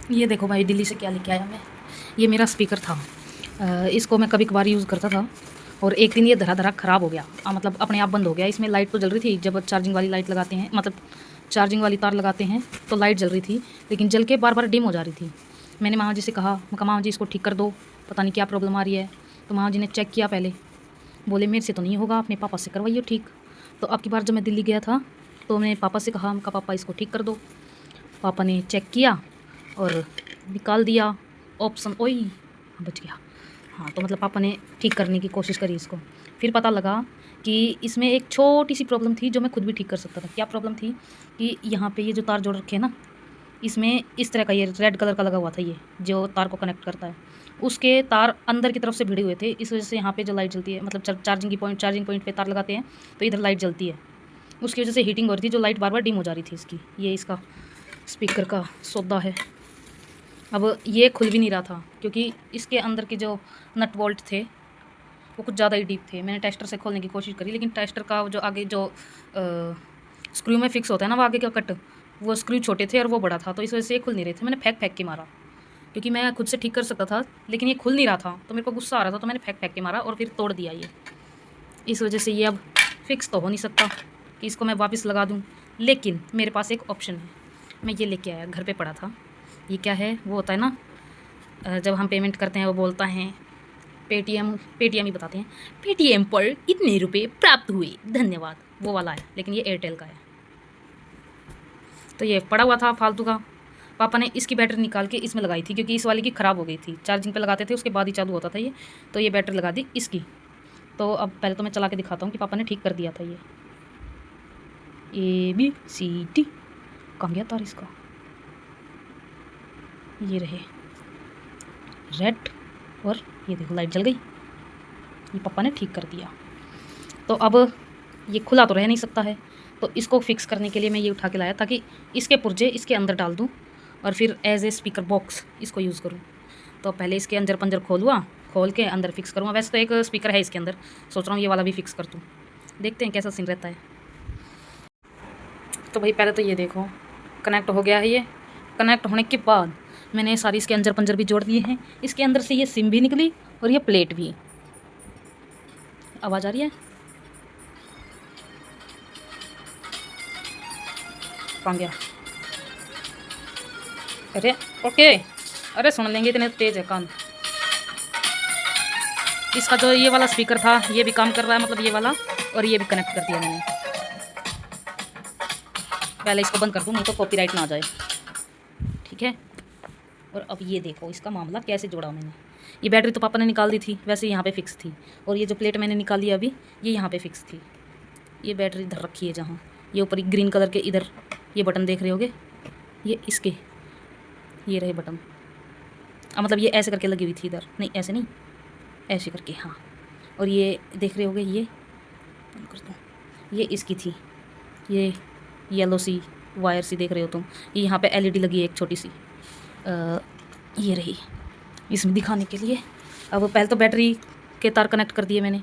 ये देखो भाई, दिल्ली से क्या लेके आया मैं। ये मेरा स्पीकर था। इसको मैं कभी कभार यूज़ करता था और एक दिन ये धरा धरा ख़राब हो गया। मतलब अपने आप बंद हो गया। इसमें लाइट तो जल रही थी, जब चार्जिंग वाली लाइट लगाते हैं, मतलब चार्जिंग वाली तार लगाते हैं तो लाइट जल रही थी, लेकिन जल के बार बार डिम हो जा रही थी। मैंने मामा जी से कहा, मैं कहा मामा जी इसको ठीक कर दो, पता नहीं क्या प्रॉब्लम आ रही है। तो मामा जी ने चेक किया पहले, बोले मेरे से तो नहीं होगा, अपने पापा से करवाइए ठीक। तो अब की बार जब मैं दिल्ली गया था तो मैंने पापा से कहा, मैं कहा पापा इसको ठीक कर दो। पापा ने चेक किया और निकाल दिया ऑप्शन। ओई, बच गया। हाँ, तो मतलब पापा ने ठीक करने की कोशिश करी इसको। फिर पता लगा कि इसमें एक छोटी सी प्रॉब्लम थी जो मैं खुद भी ठीक कर सकता था। क्या प्रॉब्लम थी कि यहाँ पे ये जो तार जोड़ रखे हैं ना, इसमें इस तरह का ये रेड कलर का लगा हुआ था, ये जो तार को कनेक्ट करता है, उसके तार अंदर की तरफ से भिड़े हुए थे। इस वजह से यहाँ पे जो लाइट जलती है, मतलब चार्जिंग पॉइंट पे तार लगाते हैं तो इधर लाइट जलती है। उसकी वजह से हीटिंग हो रही थी, जो लाइट बार बार डिम हो जा रही थी इसकी। ये इसका स्पीकर का सौदा है। अब ये खुल भी नहीं रहा था क्योंकि इसके अंदर के जो नट बोल्ट थे वो कुछ ज़्यादा ही डीप थे। मैंने टेस्टर से खोलने की कोशिश करी, लेकिन टेस्टर का जो आगे जो स्क्रू में फिक्स होता है ना, वो आगे का कट, वो स्क्रू छोटे थे और वो बड़ा था, तो इस वजह से ये खुल नहीं रहे थे। मैंने फेंक फेंक के मारा क्योंकि मैं खुद से ठीक कर सकता था, लेकिन ये खुल नहीं रहा था तो मेरे को गुस्सा आ रहा था, तो मैंने फेंक फेंक के मारा और फिर तोड़ दिया ये। इस वजह से ये अब फिक्स तो हो नहीं सकता कि इसको मैं वापस लगा दूँ, लेकिन मेरे पास एक ऑप्शन है। मैं ये लेके आया, घर पे पड़ा था। ये क्या है, वो होता है ना जब हम पेमेंट करते हैं वो बोलता है पेटीएम ही बताते हैं, पेटीएम पर इतने रुपए प्राप्त हुए, धन्यवाद, वो वाला है। लेकिन ये एयरटेल का है। तो ये पड़ा हुआ था फालतू का। पापा ने इसकी बैटरी निकाल के इसमें लगाई थी क्योंकि इस वाले की ख़राब हो गई थी। चार्जिंग पे लगाते थे उसके बाद ही चालू होता था ये, तो ये बैटरी लगा दी इसकी। तो अब पहले तो मैं चला के दिखाता हूँ कि पापा ने ठीक कर दिया था। ये ABCD, कहाँ गया तार इसका, ये रहे रेड, और ये देखो लाइट जल गई। ये पापा ने ठीक कर दिया। तो अब ये खुला तो रह नहीं सकता है, तो इसको फिक्स करने के लिए मैं ये उठा के लाया ताकि इसके पुर्जे इसके अंदर डाल दूँ और फिर एज ए स्पीकर बॉक्स इसको यूज़ करूँ। तो पहले इसके अंदर पंजर खोल के अंदर फिक्स करूँगा। वैसे तो एक स्पीकर है इसके अंदर, सोच रहा हूँ ये वाला भी फिक्स कर दूँ, देखते हैं कैसा सीन रहता है। तो भाई पहले तो ये देखो कनेक्ट हो गया है। ये कनेक्ट होने के बाद मैंने सारी इसके अंदर पंजर भी जोड़ दिए हैं। इसके अंदर से ये सिम भी निकली और ये प्लेट भी। आवाज़ आ रही है, कहाँ गया, अरे ओके, अरे सुन लेंगे, इतने तेज है कान। इसका जो ये वाला स्पीकर था ये भी काम कर रहा है, मतलब ये वाला, और ये भी कनेक्ट कर दिया मैंने। पहले इसको बंद कर दूँ नहीं तो कॉपीराइट ना आ जाए, ठीक है। और अब ये देखो इसका मामला कैसे जोड़ा मैंने। ये बैटरी तो पापा ने निकाल दी थी, वैसे यहाँ पे फिक्स थी, और ये जो प्लेट मैंने निकाली अभी ये यहाँ पे फिक्स थी। ये बैटरी इधर रखी है जहाँ, ये ऊपर ग्रीन कलर के इधर ये बटन देख रहे होगे, ये इसके ये रहे बटन। मतलब ये ऐसे करके लगी हुई थी इधर, नहीं ऐसे नहीं, ऐसे करके, हाँ। और ये देख रहे होगे, ये बंद कर दूँ, ये इसकी थी, ये येलो सी वायर सी देख रहे हो तुम। ये यहाँ पे LED लगी है एक छोटी सी, ये रही इसमें दिखाने के लिए। अब पहले तो बैटरी के तार कनेक्ट कर दिए मैंने,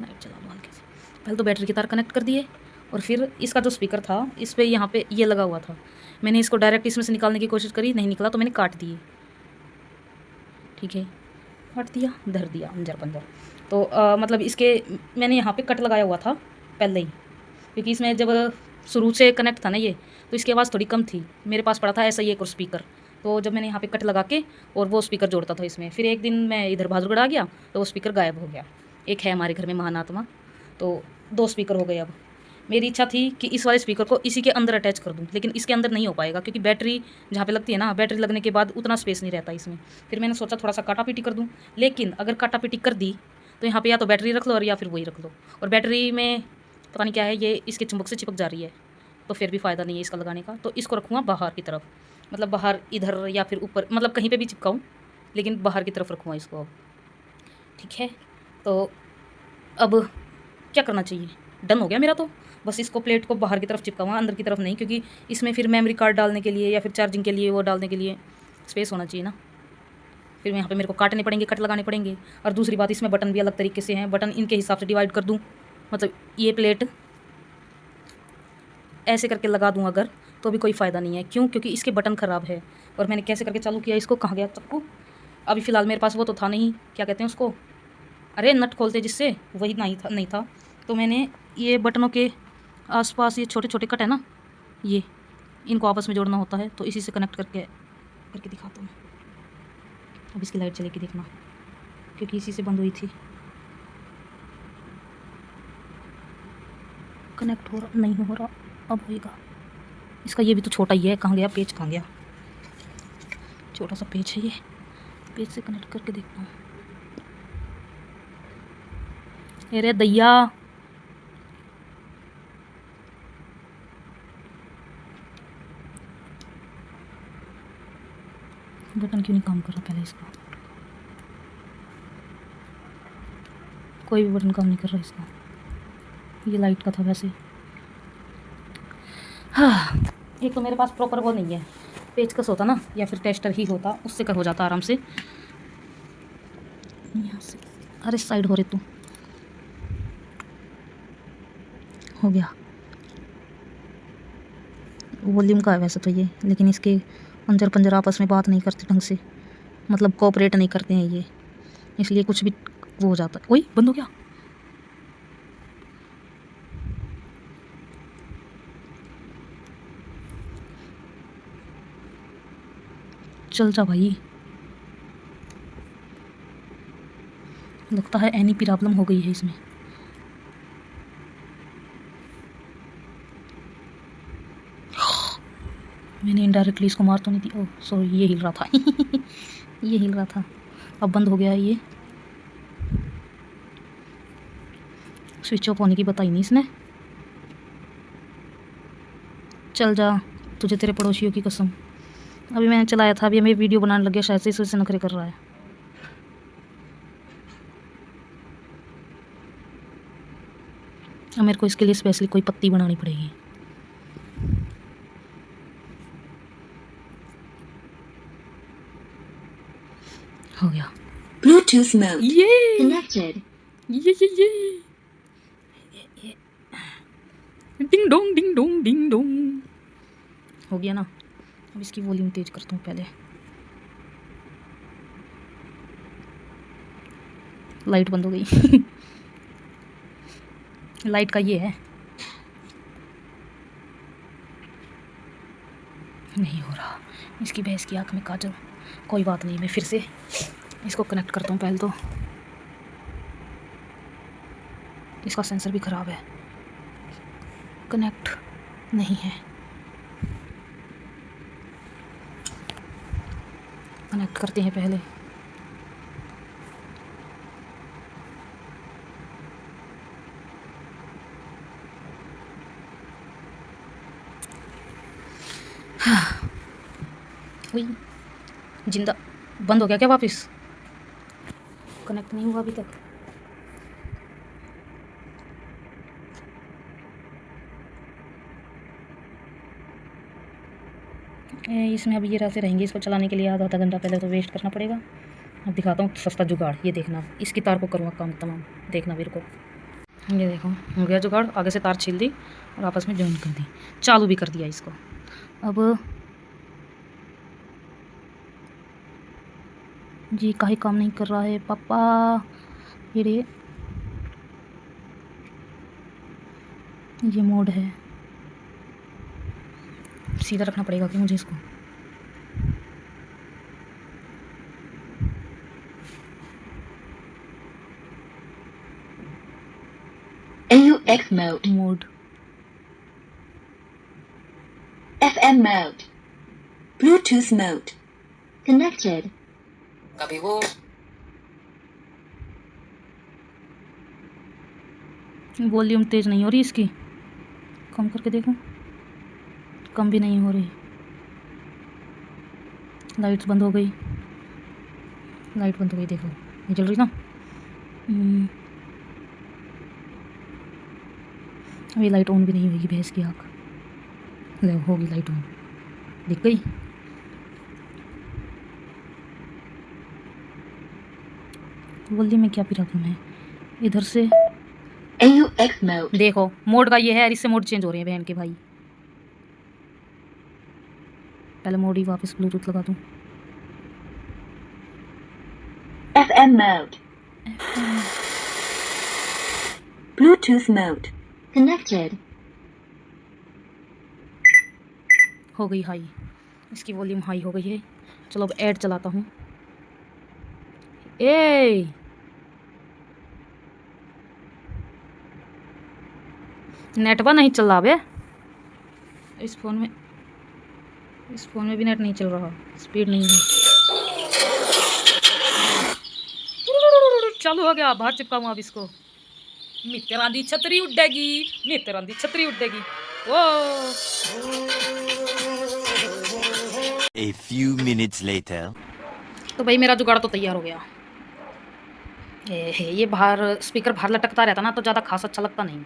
लाइट चला दो हल्के से। पहले तो बैटरी के तार कनेक्ट कर दिए और फिर इसका जो स्पीकर था इस पर यहाँ पे ये लगा हुआ था। मैंने इसको डायरेक्ट इसमें से निकालने की कोशिश करी, नहीं निकला, तो मैंने काट दिए, ठीक है, काट दिया, धर दिया अंजर पंजर। तो मतलब इसके मैंने यहाँ पे कट लगाया हुआ था पहले ही, क्योंकि इसमें जब शुरू से कनेक्ट था ना ये, तो इसकी आवाज़ थोड़ी कम थी। मेरे पास पड़ा था ऐसा ही एक और स्पीकर, तो जब मैंने यहाँ पे कट लगा के और वो स्पीकर जोड़ता था इसमें, फिर एक दिन मैं इधर बाजूगढ़ आ गया तो वो स्पीकर गायब हो गया। एक है हमारे घर में महान आत्मा, तो 2 स्पीकर हो गए। अब मेरी इच्छा थी कि इस वाले स्पीकर को इसी के अंदर अटैच कर दूं, लेकिन इसके अंदर नहीं हो पाएगा क्योंकि बैटरी जहाँ पे लगती है ना, बैटरी लगने के बाद उतना स्पेस नहीं रहता इसमें। फिर मैंने सोचा थोड़ा सा काटा पीटी कर दूँ, लेकिन अगर काटा पीटी कर दी तो यहाँ पे या तो बैटरी रख लो और या फिर वही रख लो, और बैटरी में पता नहीं क्या है, ये इसके चुंबक से चिपक जा रही है, तो फिर भी फ़ायदा नहीं है इसका लगाने का। तो इसको रखूँगा बाहर की तरफ, मतलब बाहर इधर या फिर ऊपर, मतलब कहीं पे भी चिपकाऊँ, लेकिन बाहर की तरफ रखूँगा इसको अब, ठीक है। तो अब क्या करना चाहिए, डन हो गया मेरा। तो बस इसको प्लेट को बाहर की तरफ चिपकाऊँगा, अंदर की तरफ नहीं, क्योंकि इसमें फिर मेमोरी कार्ड डालने के लिए या फिर चार्जिंग के लिए वो डालने के लिए स्पेस होना चाहिए ना। फिर यहाँ पे मेरे को काटने पड़ेंगे, कट लगाने पड़ेंगे। और दूसरी बात, इसमें बटन भी अलग तरीके से हैं, बटन इनके हिसाब से डिवाइड कर दूँ, मतलब ये प्लेट ऐसे करके लगा दूँ अगर, तो भी कोई फ़ायदा नहीं है। क्यों? क्योंकि इसके बटन ख़राब है। और मैंने कैसे करके चालू किया इसको, कहाँ गया चक्कू? अभी फ़िलहाल मेरे पास वो तो था नहीं, क्या कहते हैं उसको, अरे नट खोलते जिससे, वही नहीं था। तो मैंने ये बटनों के आसपास ये छोटे छोटे कट है ना, ये इनको आपस में जोड़ना होता है, तो इसी से कनेक्ट करके दिखाता हूँ। अब इसकी लाइट चलेगी देखना, क्योंकि इसी से बंद हुई थी। कनेक्ट हो रहा नहीं हो रहा, अब होएगा। इसका ये भी तो छोटा ही है, कहाँ गया पेच, कहाँ गया? छोटा सा पेच है ये, पेच से कनेक्ट करके देखता हूँ। अरे दैया, बटन क्यों नहीं काम कर रहा पहले इसका? कोई भी बटन काम नहीं कर रहा इसका। ये लाइट का था वैसे। हाँ, एक तो मेरे पास प्रॉपर वो नहीं है, पेचकस होता ना, या फिर टेस्टर ही होता, उससे कर हो जाता आराम से। यहाँ से, अरे साइड हो रहे तू, हो गया। वॉल्यूम का है वैसे तो ये, लेकिन इसके पंजर आपस में बात नहीं करते ढंग से, मतलब कोऑपरेट नहीं करते हैं ये, इसलिए कुछ भी वो हो जाता है। ओए बंद हो गया। चल जा भाई, लगता है एनी प्रॉब्लम हो गई है इसमें। मैंने इनडायरेक्टली इसको मार तो नहीं दी। ओह सॉरी, ये हिल रहा था ये हिल रहा था। अब बंद हो गया है ये, स्विच ऑफ होने की बताई नहीं इसने। चल जा, तुझे तेरे पड़ोसियों की कसम। अभी मैंने चलाया था, अभी हमें वीडियो बनाने लग गया, शायद से इस वजह से नखरे कर रहा है। अब मेरे को इसके लिए स्पेशली कोई पत्ती बनानी पड़ेगी। हो गया। Bluetooth mode ये connected. ये ding dong ding dong ding dong, हो गया ना। अब इसकी वॉल्यूम तेज करता हूँ पहले। लाइट बंद हो गई लाइट का ये है, नहीं हो रहा। इसकी भैंस की आँख में काजल, कोई बात नहीं, मैं फिर से इसको कनेक्ट करता हूँ पहले तो। इसका सेंसर भी ख़राब है, कनेक्ट नहीं है। कनेक्ट करते हैं पहले। वही जिंदा, बंद हो गया क्या वापस? कनेक्ट नहीं हुआ अभी तक। इसमें अब ये रहते रहेंगे, इसको चलाने के लिए आधा घंटा पहले तो वेस्ट करना पड़ेगा। अब दिखाता हूँ सस्ता जुगाड़, ये देखना, इसकी तार को करूँगा काम तमाम, देखना मेरे को। ये देखो हो गया जुगाड़, आगे से तार छील दी और आपस में जॉइन कर दी, चालू भी कर दिया इसको। अब जी काहे काम नहीं कर रहा है पापा, ये मोड है, सीधा रखना पड़ेगा कि मुझे इसको। AUX mode, mode, FM mode, Bluetooth mode connected. कभी वो वॉल्यूम तेज़ नहीं हो रही इसकी, कम करके देखो, कम भी नहीं हो रही। लाइट्स बंद हो गई, लाइट बंद हो गई, देखो ये जल रही ना। अभी लाइट ऑन भी नहीं होगी भैंस की आँख, ले होगी लाइट ऑन, दिख गई। वॉल्यूम में क्या प्रॉब्लम है? इधर से AUX mode, देखो मोड का ये है, इससे मोड चेंज हो रहे हैं बहन के भाई। पहले मोडी वापस ब्लूटूथ लगा दूँ। FM mode. Bluetooth mode. Connected. हो गई हाई, इसकी वॉल्यूम हाई हो गई है। चलो अब ऐड चलाता हूँ। ए नेटवा नहीं चल रहा बे इस फ़ोन में भी नेट नहीं चल रहा, स्पीड नहीं है। चालू हो गया, बाहर चिपकाऊँ अब इसको। मित्रा दी छतरी उड़ेगी, मित्रा दी छतरी उड़ेगी। ओ A few minutes later. तो भाई मेरा जुगाड़ तो तैयार हो गया। ये बाहर स्पीकर बाहर लटकता रहता ना तो ज़्यादा खास अच्छा लगता नहीं।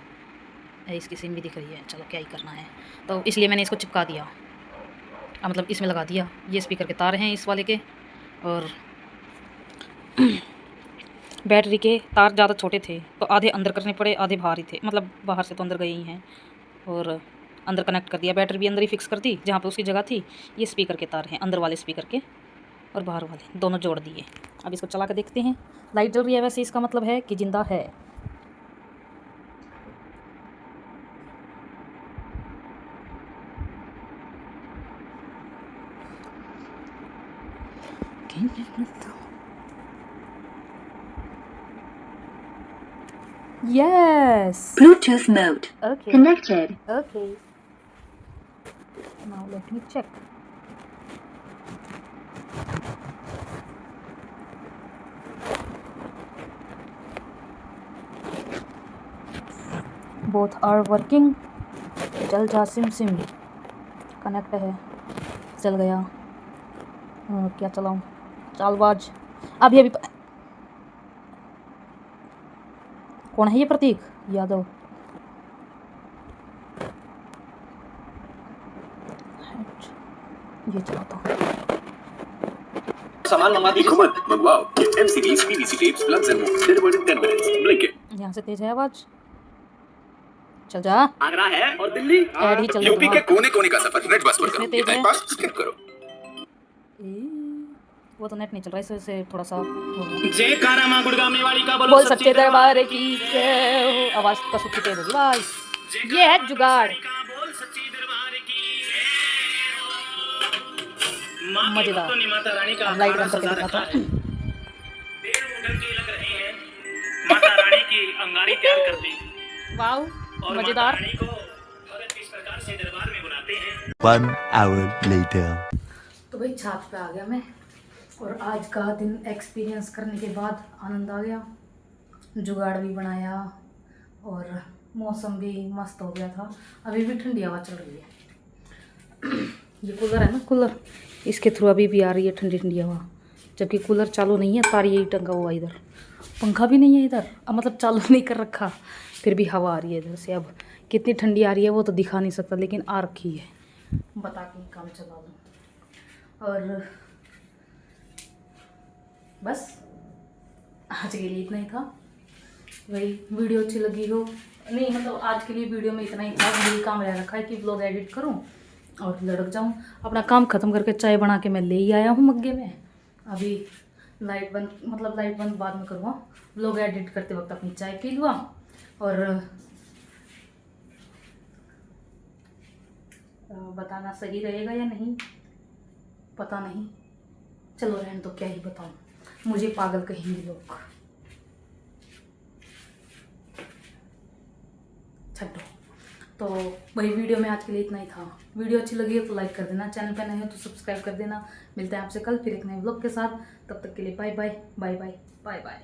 इसकी सिम भी दिख रही है, चलो क्या ही करना है। तो इसलिए मैंने इसको चिपका दिया, मतलब इसमें लगा दिया। ये स्पीकर के तार हैं इस वाले के, और बैटरी के तार ज़्यादा छोटे थे तो आधे अंदर करने पड़े, आधे बाहर ही थे। मतलब बाहर से तो अंदर गए ही हैं, और अंदर कनेक्ट कर दिया। बैटरी भी अंदर ही फिक्स कर दी जहाँ पे उसकी जगह थी। ये स्पीकर के तार हैं, अंदर वाले स्पीकर के और बाहर वाले दोनों जोड़ दिए। अब इसको चला कर देखते हैं। लाइट जल रही है, वैसे इसका मतलब है कि ज़िंदा है। Yes. Bluetooth mode. Okay. Connected. Okay. Now let me check. Both are working. चल जा सिम कनेक्ट है, चल गया। क्या चलाऊं, चालबाज। अभी कौन है ये? प्रतीक यादव। ये चलाता हूँ। सामान मंगा दीजिए। हुकूमत मंगवाओ MCBs, PVC tapes, plugs and more. Delivered in 10 minutes. Blinkit. यहाँ से तेज है आवाज, चल जा। आगरा है और दिल्ली। ऐड ही चल यूपी रहा के कोने-कोने का सफर नेट बस पर इसमें करो। तेज है। टाइम पास स्किप करो। वो तो नेट नहीं चल रहा, इससे थोड़ा सा जय कारामा गुड़गांव वाली का बोलो बोल सच्चे दरबार की जय हो। आवाज का सुखी तेज होगी भाई। ये है जुगाड़, बोल सच्ची दरबार की मजेदार। माता रानी का लाइट बंद करके दिखाता हूँ। डेढ़ मुंडन के लग रहे हैं। माता रानी की अंगारी तैयार कर दी वाओ, और मजेदार। माता रानी को भगत किस प्रकार से दरबार में बुलाते हैं। 1 hour later. तो भाई छात पे आ गया मैं, और आज का दिन एक्सपीरियंस करने के बाद आनंद आ गया। जुगाड़ भी बनाया और मौसम भी मस्त हो गया था। अभी भी ठंडी हवा चल रही है। ये कूलर है ना, कूलर, इसके थ्रू अभी भी आ रही है ठंडी ठंडी हवा, जबकि कूलर चालू नहीं है। तार यही टंगा हुआ इधर, पंखा भी नहीं है इधर, अब मतलब चालू नहीं कर रखा, फिर भी हवा आ रही है इधर से। अब कितनी ठंडी आ रही है वो तो दिखा नहीं सकता, लेकिन आ रखी है। बता के काम चला दूँ। और बस आज के लिए इतना ही था। वही वीडियो अच्छी लगी हो नहीं, मतलब आज के लिए वीडियो में इतना ही था। यही काम रह रखा है कि व्लॉग एडिट करूं और लड़क जाऊं। अपना काम ख़त्म करके चाय बना के मैं ले ही आया हूं मग्गे में। अभी लाइट बंद, मतलब लाइट बंद बाद में करूँगा। व्लॉग एडिट करते वक्त अपनी चाय पी लूँगा। और बताना सही रहेगा या नहीं पता नहीं, चलो रहने तो क्या ही बताऊँ, मुझे पागल कहेंगे लोग। छड्डो। तो वही वीडियो में आज के लिए इतना ही था। वीडियो अच्छी लगी हो तो लाइक कर देना, चैनल पे नए हो तो सब्सक्राइब कर देना। मिलते हैं आपसे कल फिर एक नए व्लॉग के साथ। तब तक के लिए bye bye bye bye bye bye.